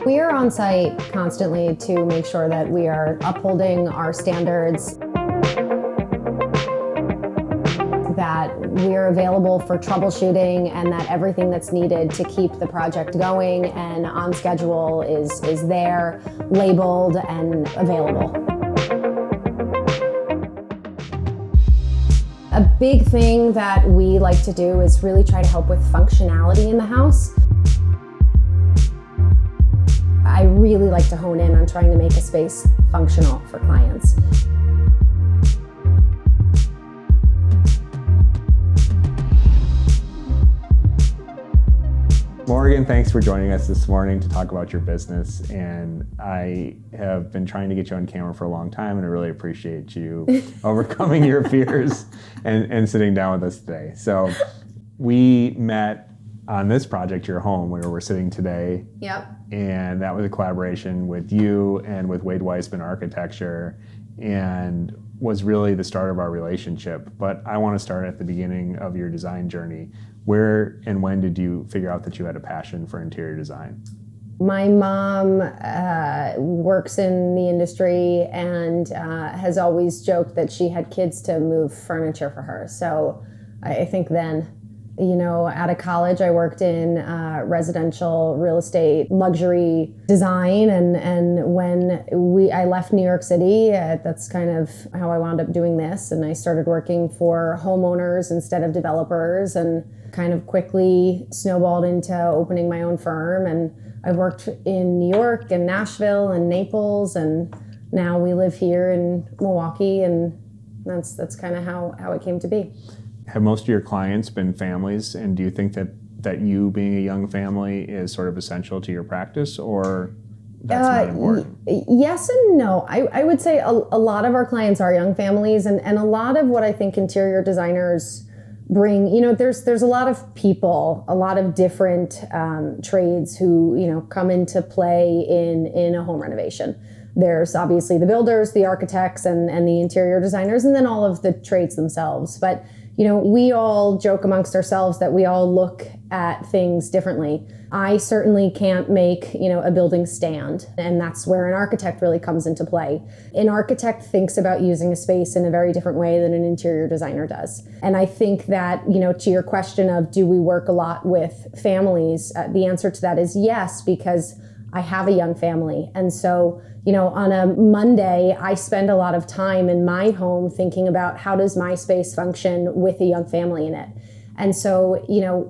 We are on site constantly to make sure that we are upholding our standards, that we're available for troubleshooting, and that everything that's needed to keep the project going and on schedule is there, labeled, and available. A big thing that we like to do is really try to help with functionality in the house. I really like to hone in on trying to make a space functional for clients. Morgan, thanks for joining us this morning to talk about your business. And I have been trying to get you on camera for a long time, and I really appreciate you overcoming your fears and sitting down with us today. So we met on this project, your home, where we're sitting today. Yep. And that was a collaboration with you and with Wade Weissman Architecture, and was really the start of our relationship. But I want to start at the beginning of your design journey. Where and when did you figure out that you had a passion for interior design? My mom works in the industry and has always joked that she had kids to move furniture for her. So I think then, out of college, I worked in residential real estate, luxury design, and when I left New York City, that's kind of how I wound up doing this, and I started working for homeowners instead of developers, and kind of quickly snowballed into opening my own firm. And I've worked in New York and Nashville and Naples, and now we live here in Milwaukee, and that's kind of how it came to be. Have most of your clients been families, and do you think that you being a young family is sort of essential to your practice, or that's not important? Yes and no. I would say a lot of our clients are young families, and a lot of what I think interior designers bring, there's a lot of people, a lot of different trades who, come into play in a home renovation. There's obviously the builders, the architects, and the interior designers, and then all of the trades themselves. But we all joke amongst ourselves that we all look at things differently. I certainly can't make, a building stand, and that's where an architect really comes into play. An architect thinks about using a space in a very different way than an interior designer does. And I think that, to your question of do we work a lot with families, the answer to that is yes, because I have a young family. And so, on a Monday, I spend a lot of time in my home thinking about how does my space function with a young family in it. And so,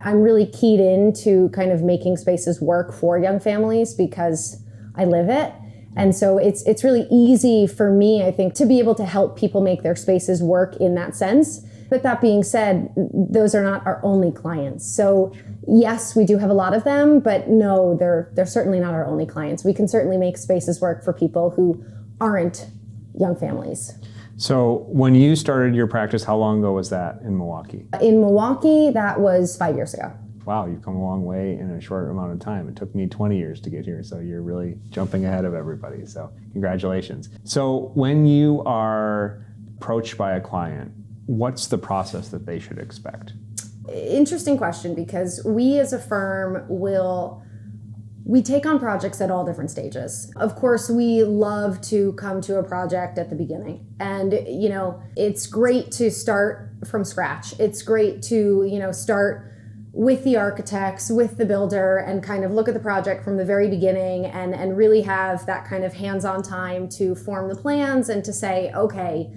I'm really keyed into kind of making spaces work for young families because I live it. And so it's really easy for me, I think, to be able to help people make their spaces work in that sense. But that being said, those are not our only clients. So yes, we do have a lot of them, but no, they're certainly not our only clients. We can certainly make spaces work for people who aren't young families. So when you started your practice, how long ago was that in Milwaukee? In Milwaukee, that was 5 years ago. Wow, you've come a long way in a short amount of time. It took me 20 years to get here, so you're really jumping ahead of everybody. So congratulations. So when you are approached by a client, what's the process that they should expect? Interesting question, because we as a firm we take on projects at all different stages. Of course, we love to come to a project at the beginning. And, it's great to start from scratch. It's great to, start with the architects, with the builder, and kind of look at the project from the very beginning and really have that kind of hands-on time to form the plans and to say, okay,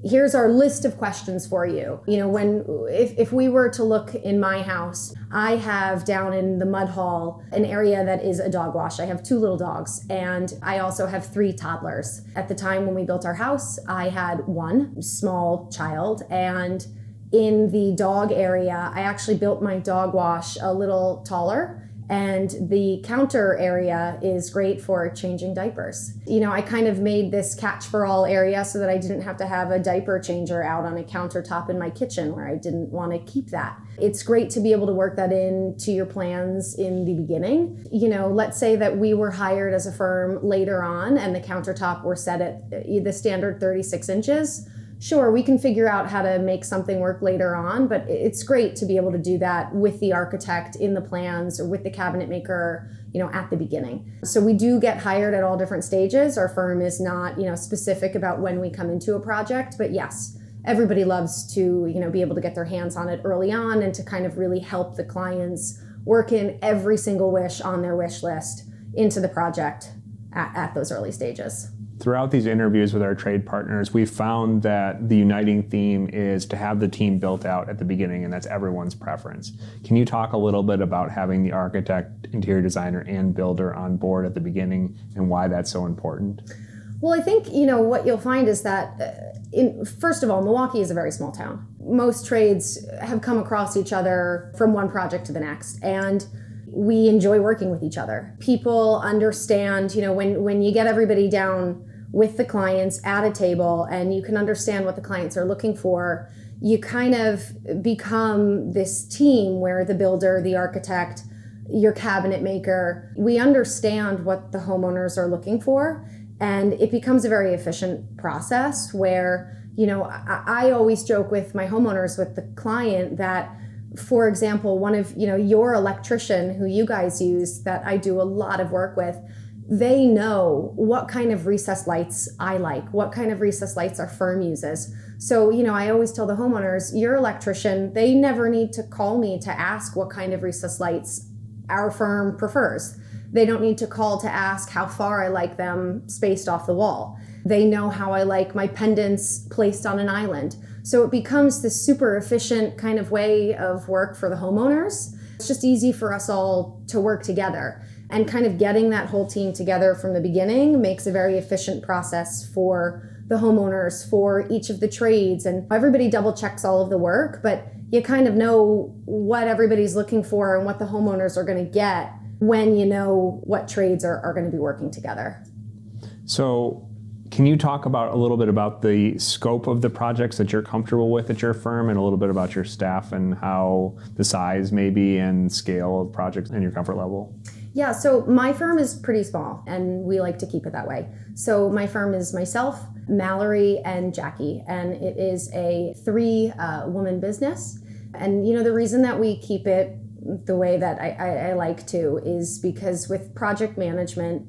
here's our list of questions for you. If we were to look in my house, I have down in the mud hall an area that is a dog wash. I have 2 little dogs, and I also have 3 toddlers. At the time when we built our house, I had 1 small child, and in the dog area, I actually built my dog wash a little taller, and the counter area is great for changing diapers. I kind of made this catch-for-all area so that I didn't have to have a diaper changer out on a countertop in my kitchen where I didn't want to keep that. It's great to be able to work that into your plans in the beginning. Let's say that we were hired as a firm later on and the countertop were set at the standard 36 inches. Sure, we can figure out how to make something work later on, but it's great to be able to do that with the architect in the plans or with the cabinet maker, at the beginning. So we do get hired at all different stages. Our firm is not, specific about when we come into a project, but yes, everybody loves to, be able to get their hands on it early on and to kind of really help the clients work in every single wish on their wish list into the project at those early stages. Throughout these interviews with our trade partners, we've found that the uniting theme is to have the team built out at the beginning, and that's everyone's preference. Can you talk a little bit about having the architect, interior designer, and builder on board at the beginning and why that's so important? Well, I think, what you'll find is that, first of all, Milwaukee is a very small town. Most trades have come across each other from one project to the next, and we enjoy working with each other. People understand, when you get everybody down with the clients at a table and you can understand what the clients are looking for, you kind of become this team where the builder, the architect, your cabinet maker, we understand what the homeowners are looking for. And it becomes a very efficient process where, I always joke with my homeowners, with the client, that, for example, one of, your electrician who you guys use that I do a lot of work with, they know what kind of recessed lights I like, what kind of recessed lights our firm uses. So, I always tell the homeowners, your electrician, they never need to call me to ask what kind of recessed lights our firm prefers. They don't need to call to ask how far I like them spaced off the wall. They know how I like my pendants placed on an island. So it becomes this super efficient kind of way of work for the homeowners. It's just easy for us all to work together. And kind of getting that whole team together from the beginning makes a very efficient process for the homeowners, for each of the trades. And everybody double checks all of the work, but you kind of know what everybody's looking for and what the homeowners are going to get when you know what trades are going to be working together. So can you talk about a little bit about the scope of the projects that you're comfortable with at your firm, and a little bit about your staff and how the size maybe and scale of projects and your comfort level? Yeah, so my firm is pretty small, and we like to keep it that way. So my firm is myself, Mallory, and Jackie, and it is a 3-woman business. And the reason that we keep it the way that I like to is because with project management,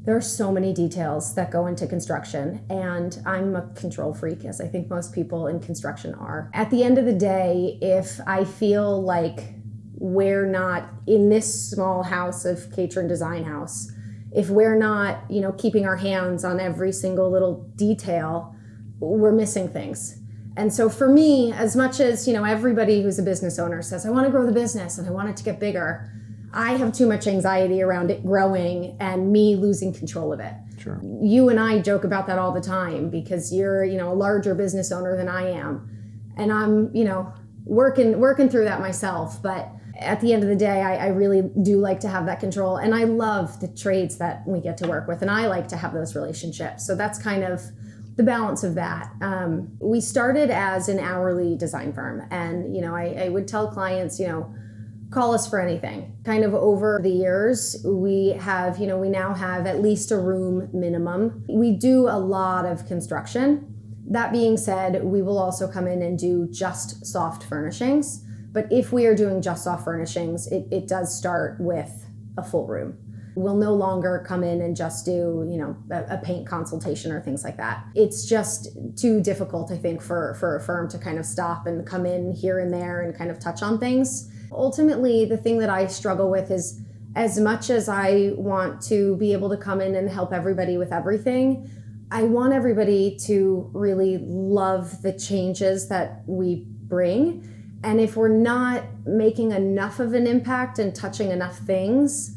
there are so many details that go into construction, and I'm a control freak, as I think most people in construction are. At the end of the day, if I feel like we're not in this small house of Catron Design Haus, if we're not, keeping our hands on every single little detail, we're missing things. And so for me, as much as, everybody who's a business owner says, I want to grow the business and I want it to get bigger, I have too much anxiety around it growing and me losing control of it. Sure. You and I joke about that all the time because you're, a larger business owner than I am. And I'm, working through that myself. But at the end of the day, I really do like to have that control. And I love the trades that we get to work with. And I like to have those relationships. So that's kind of the balance of that. We started as an hourly design firm. And, I would tell clients, call us for anything. Kind of over the years, we have, we now have at least a room minimum. We do a lot of construction. That being said, we will also come in and do just soft furnishings. But if we are doing just soft furnishings, it does start with a full room. We'll no longer come in and just do, a paint consultation or things like that. It's just too difficult, I think, for a firm to kind of stop and come in here and there and kind of touch on things. Ultimately, the thing that I struggle with is, as much as I want to be able to come in and help everybody with everything, I want everybody to really love the changes that we bring. And if we're not making enough of an impact and touching enough things,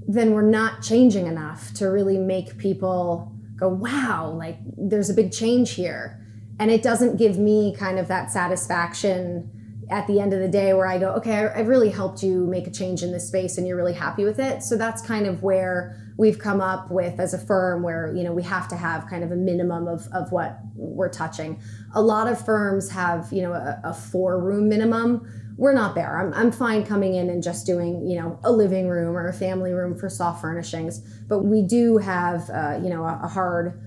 then we're not changing enough to really make people go, wow, like there's a big change here. And it doesn't give me kind of that satisfaction at the end of the day where I go, okay, I've really helped you make a change in this space and you're really happy with it. So that's kind of where we've come up with as a firm where, we have to have kind of a minimum of what we're touching. A lot of firms have, a 4-room minimum. We're not there. I'm fine coming in and just doing, a living room or a family room for soft furnishings. But we do have, a hard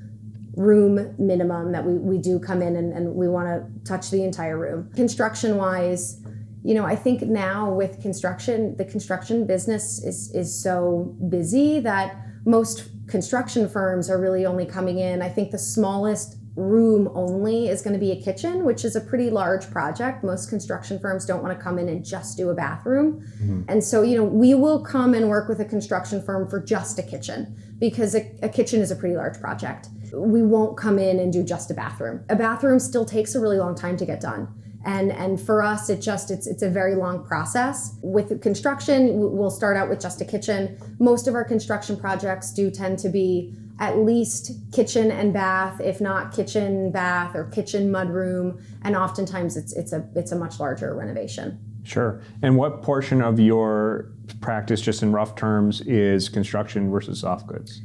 room minimum that we do come in and we want to touch the entire room. Construction wise, I think now with construction, the construction business is so busy that most construction firms are really only coming in. I think the smallest room only is going to be a kitchen, which is a pretty large project. Most construction firms don't want to come in and just do a bathroom. Mm-hmm. And so, we will come and work with a construction firm for just a kitchen because a kitchen is a pretty large project. We won't come in and do just a bathroom. A bathroom still takes a really long time to get done. And for us, it's a very long process. With construction, we'll start out with just a kitchen. Most of our construction projects do tend to be at least kitchen and bath, if not kitchen, bath, or kitchen mudroom. And oftentimes it's a much larger renovation. Sure. And what portion of your practice, just in rough terms, is construction versus soft goods?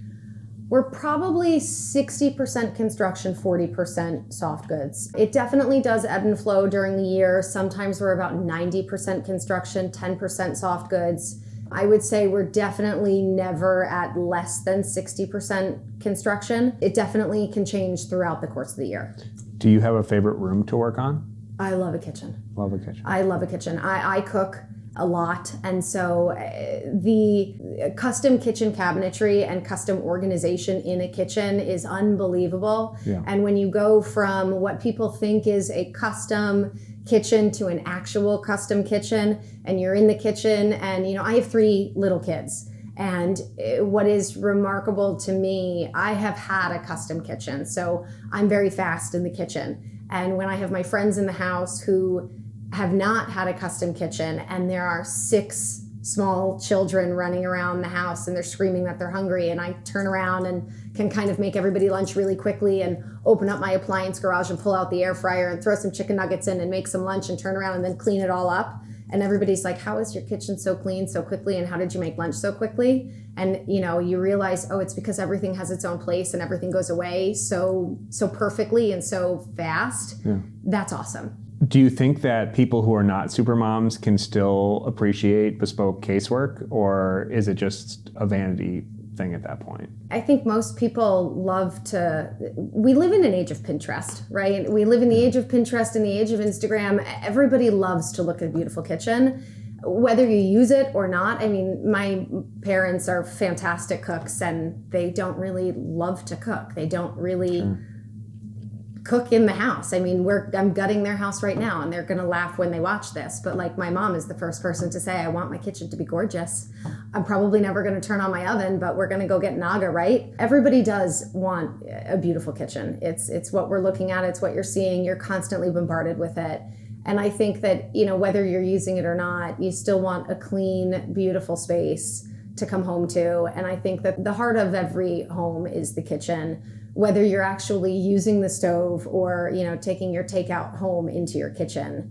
We're probably 60% construction, 40% soft goods. It definitely does ebb and flow during the year. Sometimes we're about 90% construction, 10% soft goods. I would say we're definitely never at less than 60% construction. It definitely can change throughout the course of the year. Do you have a favorite room to work on? I love a kitchen. Love a kitchen. I love a kitchen. I cook a lot, and so the custom kitchen cabinetry and custom organization in a kitchen is unbelievable. Yeah. And when you go from what people think is a custom kitchen to an actual custom kitchen, and you're in the kitchen, and I have 3 little kids, and what is remarkable to me, I have had a custom kitchen, so I'm very fast in the kitchen. And when I have my friends in the house who have not had a custom kitchen, and there are 6 small children running around the house and they're screaming that they're hungry, and I turn around and can kind of make everybody lunch really quickly and open up my appliance garage and pull out the air fryer and throw some chicken nuggets in and make some lunch and turn around and then clean it all up. And everybody's like, how is your kitchen so clean so quickly, and how did you make lunch so quickly? And you realize, it's because everything has its own place and everything goes away so perfectly and so fast. Yeah. That's awesome. Do you think that people who are not super moms can still appreciate bespoke casework, or is it just a vanity thing at that point? I think most people we live in an age of Pinterest, right? We live in the age of Pinterest and the age of Instagram. Everybody loves to look at a beautiful kitchen, whether you use it or not. I mean, my parents are fantastic cooks, and they don't really love to cook. They don't really cook in the house. I mean, I'm gutting their house right now, and they're going to laugh when they watch this. But like, my mom is the first person to say, I want my kitchen to be gorgeous. I'm probably never going to turn on my oven, but we're going to go get Naga, right? Everybody does want a beautiful kitchen. It's what we're looking at. It's what you're seeing. You're constantly bombarded with it. And I think that, whether you're using it or not, you still want a clean, beautiful space to come home to. And I think that the heart of every home is the kitchen. Whether you're actually using the stove or, taking your takeout home into your kitchen,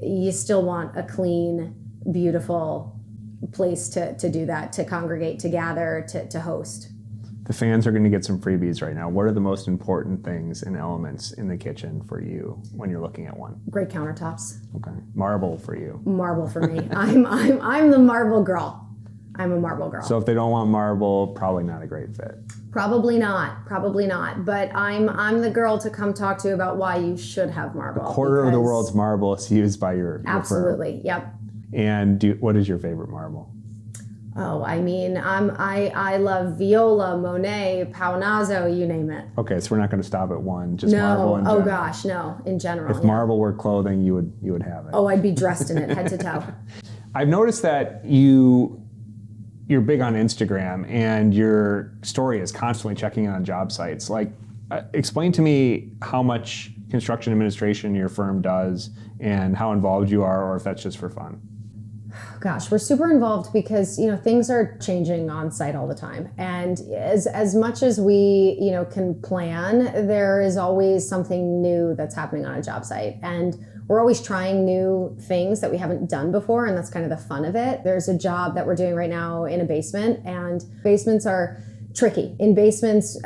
you still want a clean, beautiful place to do that, to congregate, to gather, to host. The fans are going to get some freebies right now. What are the most important things and elements in the kitchen for you when you're looking at one? Great countertops. Okay. Marble for you. Marble for me. I'm the marble girl. I'm a marble girl. So if they don't want marble, probably not a great fit. Probably not. But I'm the girl to come talk to you about why you should have marble. A quarter of the world's marble is used by your absolutely firm. Yep. And what is your favorite marble? Oh, I mean, I love Viola, Monet, Paonazzo, you name it. Okay, so we're not going to stop at one, just marble in general. Oh gosh, no, in general. If marble were clothing, you would have it. Oh, I'd be dressed in it, head to toe. I've noticed that you're big on Instagram, and your story is constantly checking in on job sites. Like, explain to me how much construction administration your firm does and how involved you are, or if that's just for fun. Gosh, we're super involved because, things are changing on site all the time. And as much as we, can plan, there is always something new that's happening on a job site. And we're always trying new things that we haven't done before, and that's kind of the fun of it. There's a job that we're doing right now in a basement, and basements are tricky. In basements,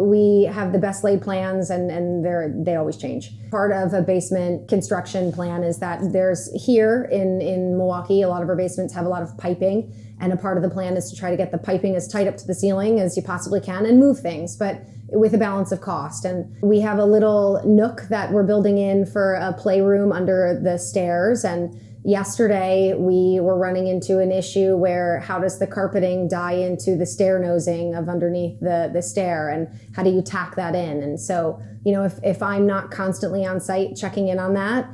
we have the best laid plans, and they always change. Part of a basement construction plan is that there's here in Milwaukee, a lot of our basements have a lot of piping, and a part of the plan is to try to get the piping as tight up to the ceiling as you possibly can and move things. But with a balance of cost. And we have a little nook that we're building in for a playroom under the stairs. And yesterday we were running into an issue where how does the carpeting die into the stair nosing of underneath the stair, and how do you tack that in? And so, if I'm not constantly on site checking in on that,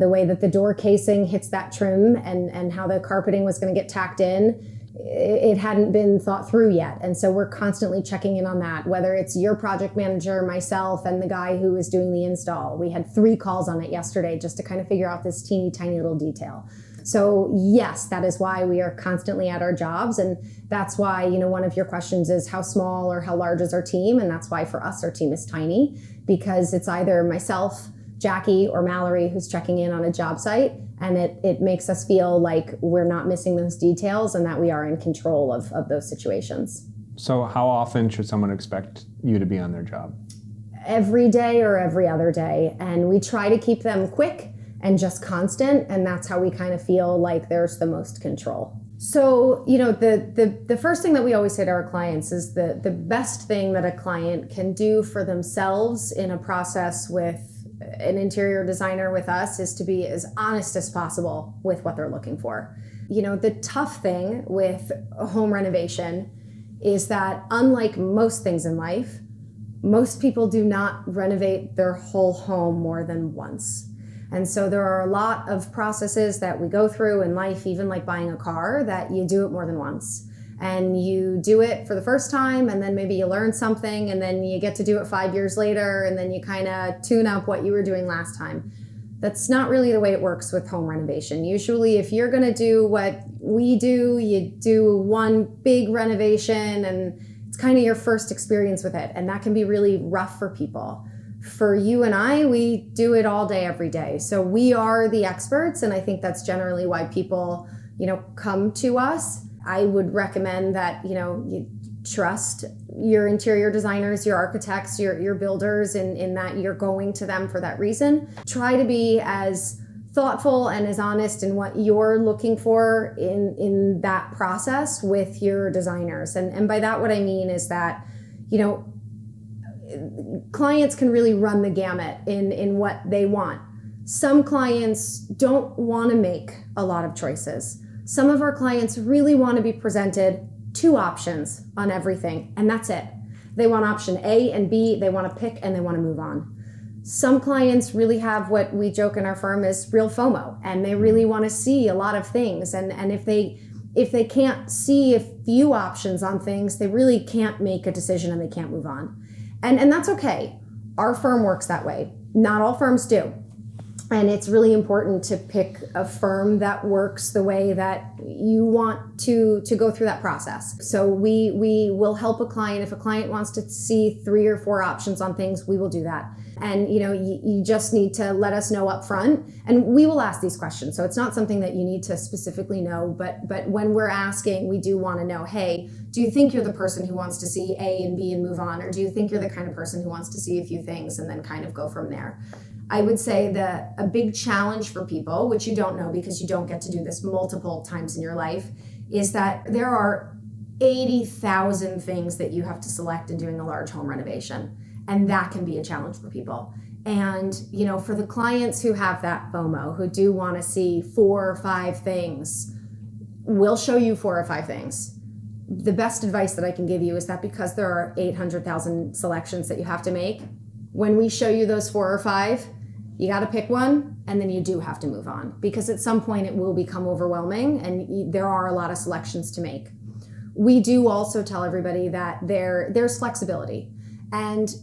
the way that the door casing hits that trim and how the carpeting was going to get tacked in, it hadn't been thought through yet. And so we're constantly checking in on that, whether it's your project manager, myself, and the guy who is doing the install. We had 3 calls on it yesterday just to kind of figure out this teeny tiny little detail. So yes, that is why we are constantly at our jobs. And that's why, one of your questions is how small or how large is our team? And that's why for us, our team is tiny, because it's either myself, Jackie, or Mallory who's checking in on a job site. And it makes us feel like we're not missing those details and that we are in control of those situations. So how often should someone expect you to be on their job? Every day or every other day. And we try to keep them quick and just constant. And that's how we kind of feel like there's the most control. So, the first thing that we always say to our clients is the best thing that a client can do for themselves in a process with an interior designer with us is to be as honest as possible with what they're looking for. The tough thing with a home renovation is that, unlike most things in life, most people do not renovate their whole home more than once. And so there are a lot of processes that we go through in life, even like buying a car, that you do it more than once. And you do it for the first time, and then maybe you learn something, and then you get to do it 5 years later, and then you kind of tune up what you were doing last time. That's not really the way it works with home renovation. Usually, if you're going to do what we do, you do one big renovation, and it's kind of your first experience with it. And that can be really rough for people. For you and I, we do it all day, every day. So we are the experts, and I think that's generally why people, come to us. I would recommend that, you trust your interior designers, your architects, your builders in that you're going to them for that reason. Try to be as thoughtful and as honest in what you're looking for in that process with your designers. And by that, what I mean is that, clients can really run the gamut in what they want. Some clients don't want to make a lot of choices. Some of our clients really want to be presented 2 options on everything, and that's it. They want option A and B, they want to pick, and they want to move on. Some clients really have what we joke in our firm is real FOMO, and they really want to see a lot of things. And if they can't see a few options on things, they really can't make a decision and they can't move on. And that's okay. Our firm works that way. Not all firms do. And it's really important to pick a firm that works the way that you want to go through that process. So we will help a client. If a client wants to see 3 or 4 options on things, we will do that. And you just need to let us know up front, and we will ask these questions. So it's not something that you need to specifically know, but when we're asking, we do want to know, hey, do you think you're the person who wants to see A and B and move on? Or do you think you're the kind of person who wants to see a few things and then kind of go from there? I would say that a big challenge for people, which you don't know because you don't get to do this multiple times in your life, is that there are 80,000 things that you have to select in doing a large home renovation. And that can be a challenge for people. And, for the clients who have that FOMO, who do want to see 4 or 5 things, we'll show you 4 or 5 things. The best advice that I can give you is that because there are 800,000 selections that you have to make, when we show you those 4 or 5, you got to pick one, and then you do have to move on, because at some point it will become overwhelming and there are a lot of selections to make. We do also tell everybody that there's flexibility. And,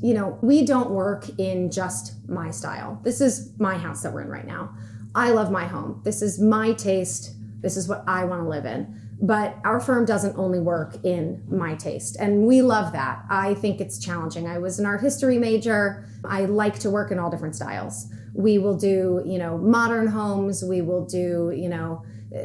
we don't work in just my style. This is my house that we're in right now. I love my home. This is my taste. This is what I want to live in. But our firm doesn't only work in my taste, and we love that. I think it's challenging. I was an art history major. I like to work in all different styles. We will do, modern homes. We will do,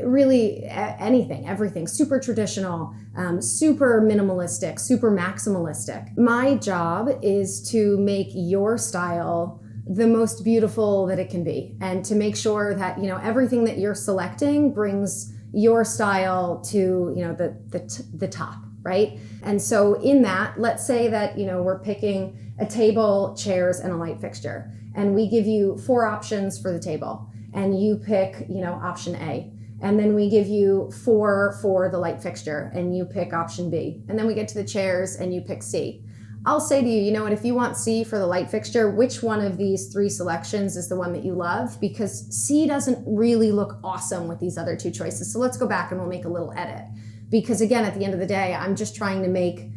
really anything, everything, super traditional, super minimalistic, super maximalistic. My job is to make your style the most beautiful that it can be, and to make sure that, everything that you're selecting brings your style to, the top. right? And so in that, let's say that, we're picking a table, chairs, and a light fixture. And we give you 4 options for the table. And you pick, option A. And then we give you 4 for the light fixture, and you pick option B. And then we get to the chairs, and you pick C. I'll say to you, you know what, if you want C for the light fixture, which one of these 3 selections is the one that you love? Because C doesn't really look awesome with these other 2 choices. So let's go back and we'll make a little edit. Because again, at the end of the day, I'm just trying to make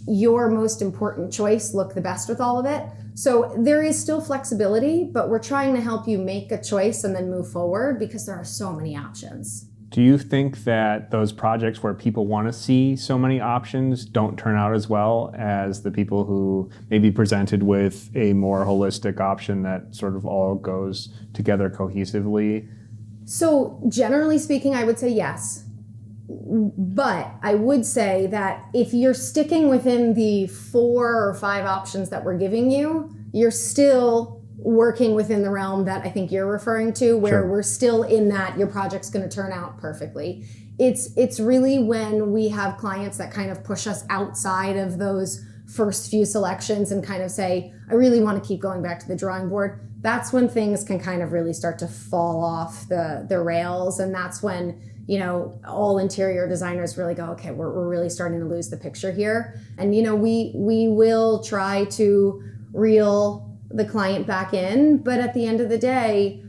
your most important choice look the best with all of it. So there is still flexibility, but we're trying to help you make a choice and then move forward because there are so many options. Do you think that those projects where people want to see so many options don't turn out as well as the people who may be presented with a more holistic option that sort of all goes together cohesively? So generally speaking, I would say yes. But I would say that if you're sticking within the 4 or 5 options that we're giving you, you're still working within the realm that I think you're referring to, where Sure. we're still in that your project's going to turn out perfectly. It's really when we have clients that kind of push us outside of those first few selections and kind of say, I really want to keep going back to the drawing board. That's when things can kind of really start to fall off the rails. And that's when, all interior designers really go, okay, we're really starting to lose the picture here. And, we will try to reel the client back in, but at the end of the day,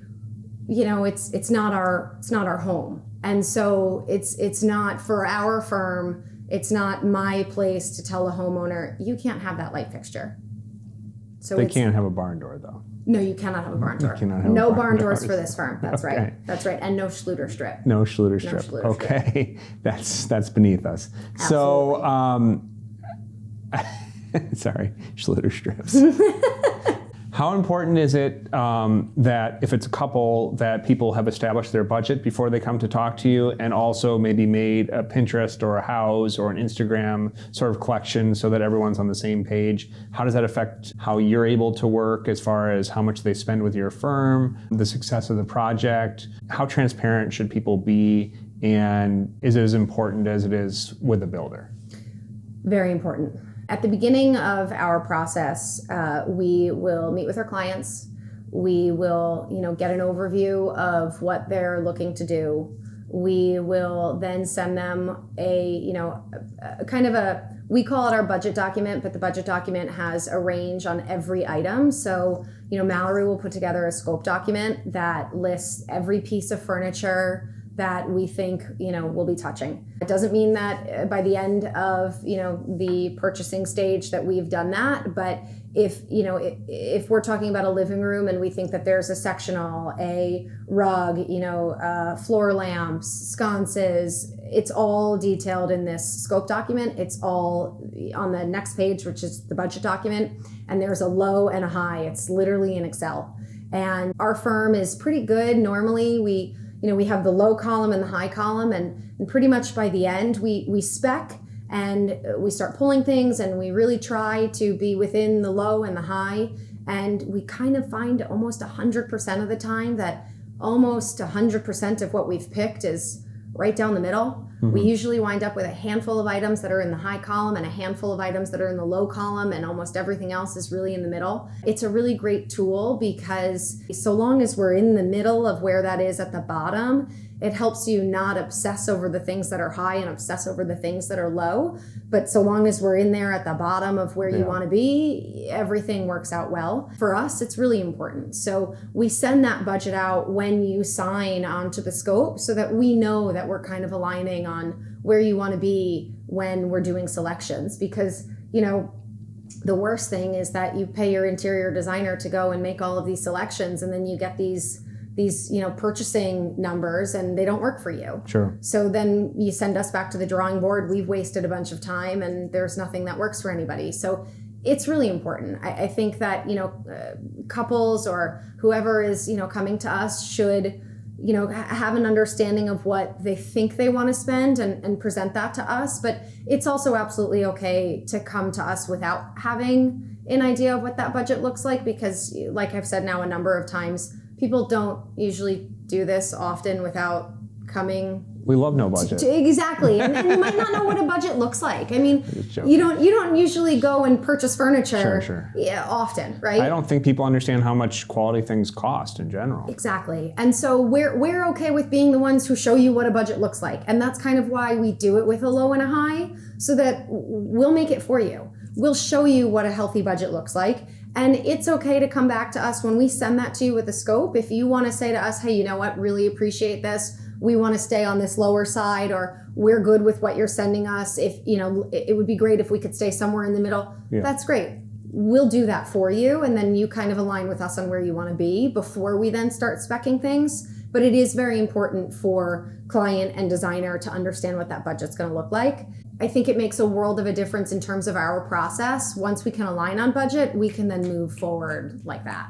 it's not our home. And so it's not for our firm. It's not my place to tell a homeowner, you can't have that light fixture. So They can't have a barn door though. No, you cannot have a barn door. You cannot have no a barn barn doors doors for this firm. That's Okay. right. That's right. And no Schluter strip. No Schluter strip. Schluter Okay, that's beneath us. Absolutely. So, sorry, Schluter strips. How important is it that if it's a couple that people have established their budget before they come to talk to you, and also maybe made a Pinterest or a house or an Instagram sort of collection so that everyone's on the same page? How does that affect how you're able to work as far as how much they spend with your firm, the success of the project? How transparent should people be, and is it as important as it is with a builder? Very important. At the beginning of our process, we will meet with our clients. We will, get an overview of what they're looking to do. We will then send them we call it our budget document, but the budget document has a range on every item. So, Mallory will put together a scope document that lists every piece of furniture that we think, we'll be touching. It doesn't mean that by the end of, the purchasing stage that we've done that, but if we're talking about a living room and we think that there's a sectional, a rug, floor lamps, sconces, it's all detailed in this scope document. It's all on the next page, which is the budget document, and there's a low and a high. It's literally in Excel. And our firm is pretty good. Normally we have the low column and the high column, and pretty much by the end, we spec and we start pulling things, and we really try to be within the low and the high. And we kind of find almost 100% of the time that almost 100% of what we've picked is right down the middle. Mm-hmm. We usually wind up with a handful of items that are in the high column and a handful of items that are in the low column, and almost everything else is really in the middle. It's a really great tool because so long as we're in the middle of where that is at the bottom, it helps you not obsess over the things that are high and obsess over the things that are low. But so long as we're in there at the bottom of where you want to be, everything works out well. For us, it's really important. So we send that budget out when you sign onto the scope so that we know that we're kind of aligning on where you want to be when we're doing selections. Because, the worst thing is that you pay your interior designer to go and make all of these selections, and then you get these purchasing numbers and they don't work for you. Sure. So then you send us back to the drawing board. We've wasted a bunch of time and there's nothing that works for anybody. So it's really important. I think that, couples or whoever is, coming to us should, have an understanding of what they think they want to spend and present that to us. But it's also absolutely okay to come to us without having an idea of what that budget looks like, because like I've said now a number of times, people don't usually do this often without coming We love no budget. Exactly, and you might not know what a budget looks like. I mean, you don't usually go and purchase furniture often, right? I don't think people understand how much quality things cost in general. Exactly, and so we're okay with being the ones who show you what a budget looks like, and that's kind of why we do it with a low and a high, so that we'll make it for you. We'll show you what a healthy budget looks like. And it's okay to come back to us when we send that to you with a scope. If you want to say to us, hey, you know what, really appreciate this. We want to stay on this lower side, or we're good with what you're sending us. If, it would be great if we could stay somewhere in the middle. Yeah. That's great. We'll do that for you. And then you kind of align with us on where you want to be before we then start speccing things. But it is very important for client and designer to understand what that budget's going to look like. I think it makes a world of a difference in terms of our process. Once we can align on budget, we can then move forward like that.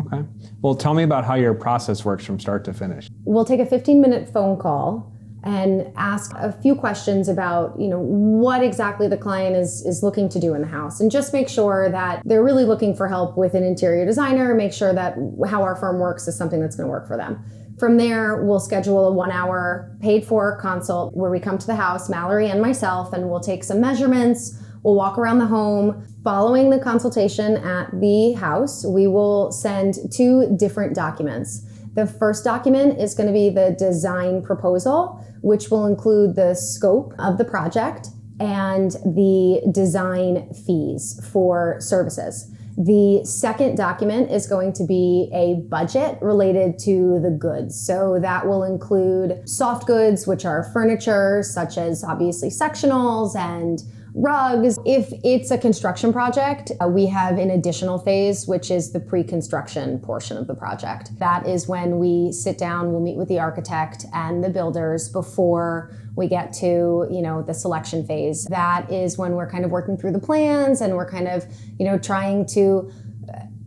Okay. Well, tell me about how your process works from start to finish. We'll take a 15-minute phone call and ask a few questions about, what exactly the client is looking to do in the house, and just make sure that they're really looking for help with an interior designer, make sure that how our firm works is something that's going to work for them. From there, we'll schedule a 1-hour paid-for consult where we come to the house, Mallory and myself, and we'll take some measurements. We'll walk around the home. Following the consultation at the house, we will send 2 different documents. The first document is going to be the design proposal, which will include the scope of the project and the design fees for services. The second document is going to be a budget related to the goods. So that will include soft goods, which are furniture, such as obviously sectionals and rugs. If it's a construction project, we have an additional phase, which is the pre-construction portion of the project. That is when we sit down, we'll meet with the architect and the builders before we get to, the selection phase. That is when we're kind of working through the plans, and we're kind of, trying to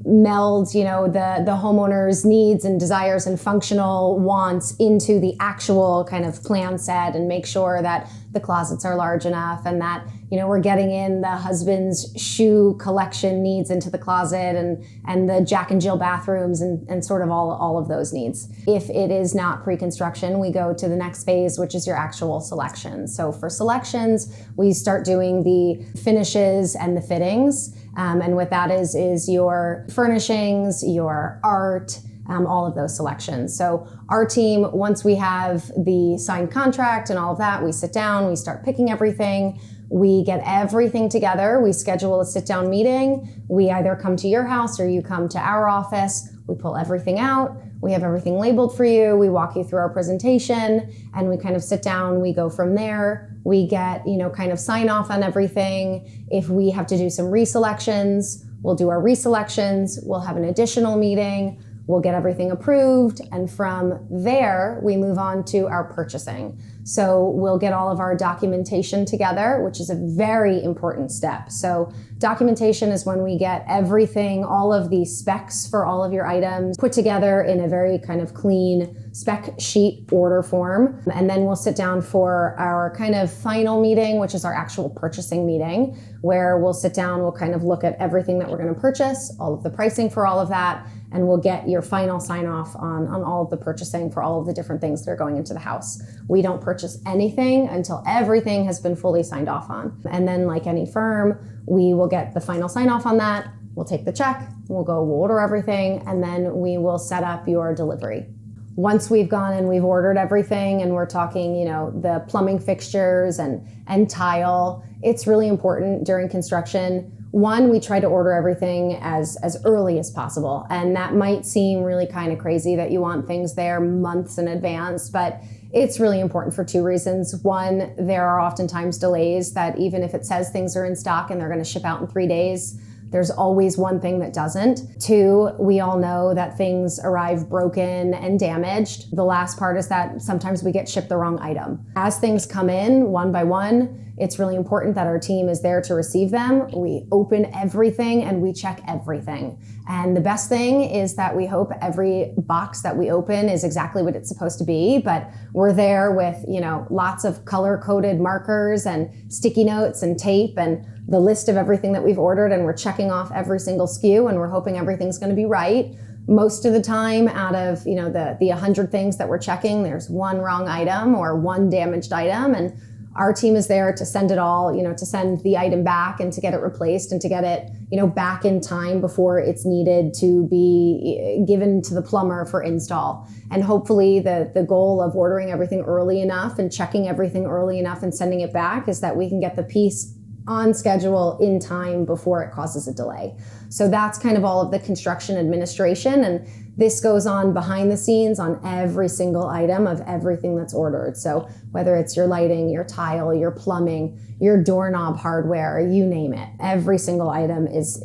meld, the homeowner's needs and desires and functional wants into the actual kind of plan set, and make sure that the closets are large enough, and that, we're getting in the husband's shoe collection needs into the closet, and the Jack and Jill bathrooms, and sort of all of those needs. If it is not pre-construction, we go to the next phase, which is your actual selection. So for selections, we start doing the finishes and the fittings. And what that is your furnishings, your art, all of those selections. So our team, once we have the signed contract and all of that, we sit down, we start picking everything, we get everything together, we schedule a sit-down meeting, we either come to your house or you come to our office, we pull everything out, we have everything labeled for you, we walk you through our presentation, and we kind of sit down, we go from there, we get, kind of sign off on everything. If we have to do some reselections, we'll do our reselections, we'll have an additional meeting, we'll get everything approved, and from there, we move on to our purchasing. So we'll get all of our documentation together, which is a very important step. So documentation is when we get everything, all of the specs for all of your items put together in a very kind of clean spec sheet order form. And then we'll sit down for our kind of final meeting, which is our actual purchasing meeting, where we'll sit down, we'll kind of look at everything that we're going to purchase, all of the pricing for all of that, and we'll get your final sign off on all of the purchasing for all of the different things that are going into the house. We don't purchase anything until everything has been fully signed off on. And then, like any firm, we will get the final sign off on that. We'll take the check, we'll order everything, and then we will set up your delivery. Once we've gone and we've ordered everything, and we're talking, the plumbing fixtures and tile, it's really important during construction. One, we try to order everything as early as possible. And that might seem really kind of crazy that you want things there months in advance, but it's really important for 2 reasons. One, there are oftentimes delays that even if it says things are in stock and they're going to ship out in 3 days, there's always one thing that doesn't. 2, we all know that things arrive broken and damaged. The last part is that sometimes we get shipped the wrong item. As things come in one by one, it's really important that our team is there to receive them. We open everything and we check everything. And the best thing is that we hope every box that we open is exactly what it's supposed to be, but we're there with, lots of color-coded markers and sticky notes and tape and the list of everything that we've ordered, and we're checking off every single SKU, and we're hoping everything's going to be right. most of the time out of, the 100 things that we're checking, there's one wrong item or one damaged item. And our team is there to send it all, to send the item back and to get it replaced and to get it, back in time before it's needed to be given to the plumber for install. And hopefully the goal of ordering everything early enough and checking everything early enough and sending it back is that we can get the piece on schedule in time before it causes a delay. So that's kind of all of the construction administration. And this goes on behind the scenes on every single item of everything that's ordered. So whether it's your lighting, your tile, your plumbing, your doorknob hardware, you name it, every single item is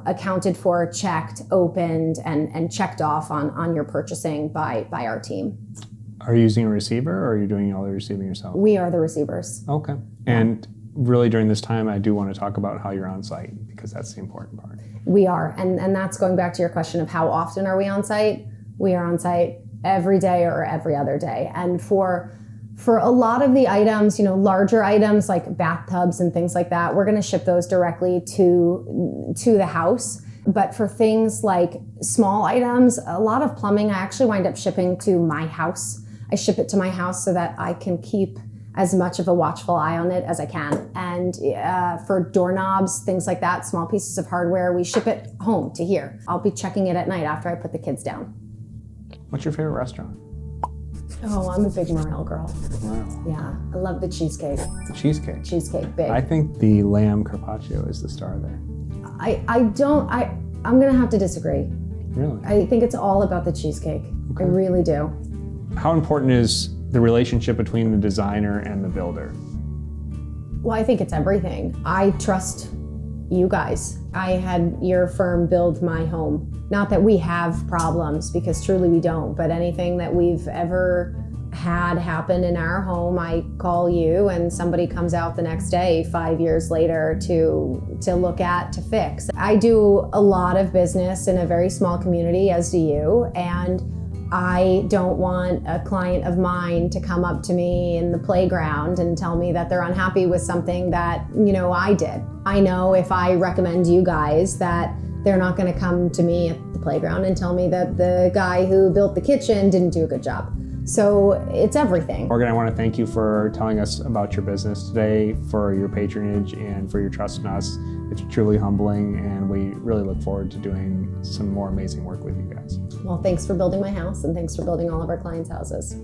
accounted for, checked, opened, and checked off on your purchasing by our team. Are you using a receiver, or are you doing all the receiving yourself? We are the receivers. Okay. And really during this time, I do want to talk about how you're on site, because that's the important part. We are, and that's going back to your question of how often are we on site? We are on site every day or every other day. And for a lot of the items, larger items like bathtubs and things like that, we're going to ship those directly to the house. But for things like small items, a lot of plumbing, I actually wind up shipping to my house. I ship it to my house so that I can keep as much of a watchful eye on it as I can. And for doorknobs, things like that, small pieces of hardware, we ship it home to here. I'll be checking it at night after I put the kids down. What's your favorite restaurant? Oh, I'm a big Morel girl. Wow. Yeah, I love the cheesecake. The cheesecake. Cheesecake, big. I think the lamb carpaccio is the star there. I'm gonna have to disagree. Really? I think it's all about the cheesecake. Okay. I really do. How important is the relationship between the designer and the builder? Well, I think it's everything. I trust you guys. I had your firm build my home. Not that we have problems, because truly we don't, but anything that we've ever had happen in our home, I call you and somebody comes out the next day 5 years later to look at, to fix. I do a lot of business in a very small community, as do you, and I don't want a client of mine to come up to me in the playground and tell me that they're unhappy with something that, I did. I know if I recommend you guys that they're not going to come to me at the playground and tell me that the guy who built the kitchen didn't do a good job. So it's everything. Morgan, I want to thank you for telling us about your business today, for your patronage, and for your trust in us. It's truly humbling, and we really look forward to doing some more amazing work with you guys. Well, thanks for building my house, and thanks for building all of our clients' houses.